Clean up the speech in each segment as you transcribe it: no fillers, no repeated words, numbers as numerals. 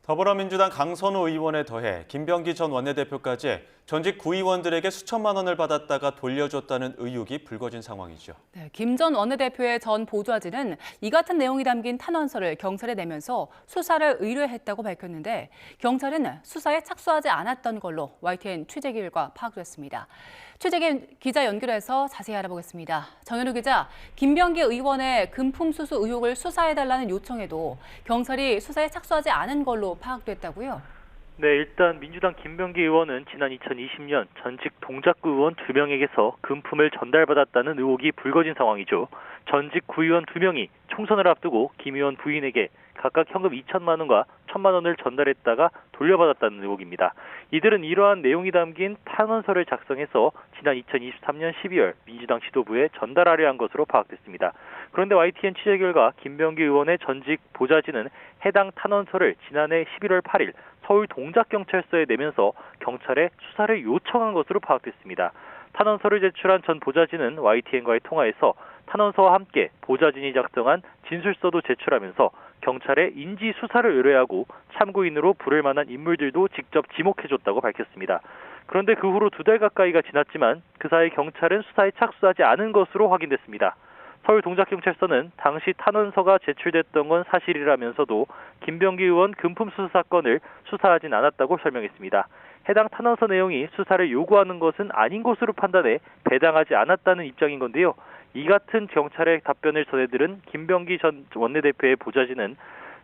더불어민주당 강선우 의원에 더해 김병기 전 원내대표까지 전직 구의원들에게 수천만 원을 받았다가 돌려줬다는 의혹이 불거진 상황이죠. 네, 김 전 원내대표의 전 보좌진은 이 같은 내용이 담긴 탄원서를 경찰에 내면서 수사를 의뢰했다고 밝혔는데 경찰은 수사에 착수하지 않았던 걸로 YTN 취재 결과 파악됐습니다. 취재 기자 연결해서 자세히 알아보겠습니다. 정현우 기자, 김병기 의원의 금품 수수 의혹을 수사해달라는 요청에도 경찰이 수사에 착수하지 않은 걸로 파악됐다고요? 네, 일단 민주당 김병기 의원은 지난 2020년 전직 동작구 의원 2명에게서 금품을 전달받았다는 의혹이 불거진 상황이죠. 전직 구의원 2명이 총선을 앞두고 김 의원 부인에게 각각 현금 2천만 원과 1천만 원을 전달했다가 돌려받았다는 의혹입니다. 이들은 이러한 내용이 담긴 탄원서를 작성해서 지난 2023년 12월 민주당 지도부에 전달하려 한 것으로 파악됐습니다. 그런데 YTN 취재 결과 김병기 의원의 전직 보좌진은 해당 탄원서를 지난해 11월 8일 서울 동작경찰서에 내면서 경찰에 수사를 요청한 것으로 파악됐습니다. 탄원서를 제출한 전 보좌진은 YTN과의 통화에서 탄원서와 함께 보좌진이 작성한 진술서도 제출하면서 경찰에 인지 수사를 의뢰하고 참고인으로 부를 만한 인물들도 직접 지목해줬다고 밝혔습니다. 그런데 그 후로 2달 가까이가 지났지만 그 사이 경찰은 수사에 착수하지 않은 것으로 확인됐습니다. 서울 동작경찰서는 당시 탄원서가 제출됐던 건 사실이라면서도 김병기 의원 금품 수수 사건을 수사하진 않았다고 설명했습니다. 해당 탄원서 내용이 수사를 요구하는 것은 아닌 것으로 판단해 배당하지 않았다는 입장인 건데요. 이 같은 경찰의 답변을 전해들은 김병기 전 원내대표의 보좌진은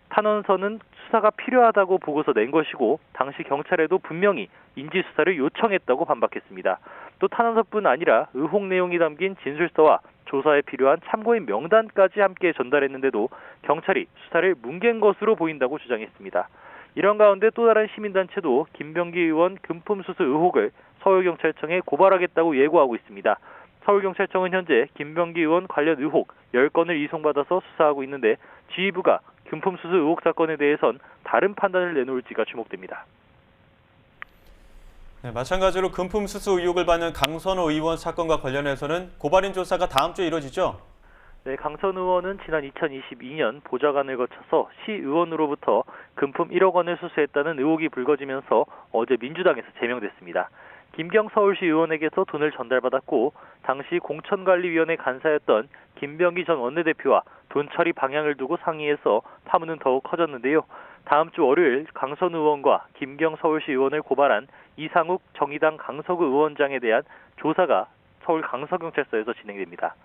탄원서는 수사가 필요하다고 보고서 낸 것이고 당시 경찰에도 분명히 인지수사를 요청했다고 반박했습니다. 또 탄원서뿐 아니라 의혹 내용이 담긴 진술서와 조사에 필요한 참고인 명단까지 함께 전달했는데도 경찰이 수사를 뭉갠 것으로 보인다고 주장했습니다. 이런 가운데 또 다른 시민단체도 김병기 의원 금품 수수 의혹을 서울경찰청에 고발하겠다고 예고하고 있습니다. 서울경찰청은 현재 김병기 의원 관련 의혹 10건을 이송받아서 수사하고 있는데 지휘부가 금품 수수 의혹 사건에 대해선 다른 판단을 내놓을지가 주목됩니다. 네, 마찬가지로 금품 수수 의혹을 받는 강선우 의원 사건과 관련해서는 고발인 조사가 다음 주에 이뤄지죠? 네, 강선우 의원은 지난 2022년 보좌관을 거쳐서 시의원으로부터 금품 1억 원을 수수했다는 의혹이 불거지면서 어제 민주당에서 제명됐습니다. 김경 서울시 의원에게서 돈을 전달받았고 당시 공천관리위원회 간사였던 김병기 전 원내대표와 돈 처리 방향을 두고 상의해서 파문은 더욱 커졌는데요. 다음 주 월요일 강선우 의원과 김경 서울시 의원을 고발한 이상욱 정의당 강서구 의원장에 대한 조사가 서울 강서경찰서에서 진행됩니다.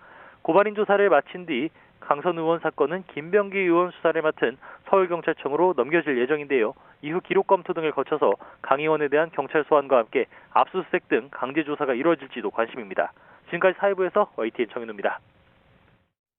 고발인 조사를 마친 뒤 강선우 의원 사건은 김병기 의원 수사를 맡은 서울경찰청으로 넘겨질 예정인데요. 이후 기록 검토 등을 거쳐서 강 의원에 대한 경찰 소환과 함께 압수수색 등 강제 조사가 이루어질지도 관심입니다. 지금까지 사회부에서 YTN 정현우입니다.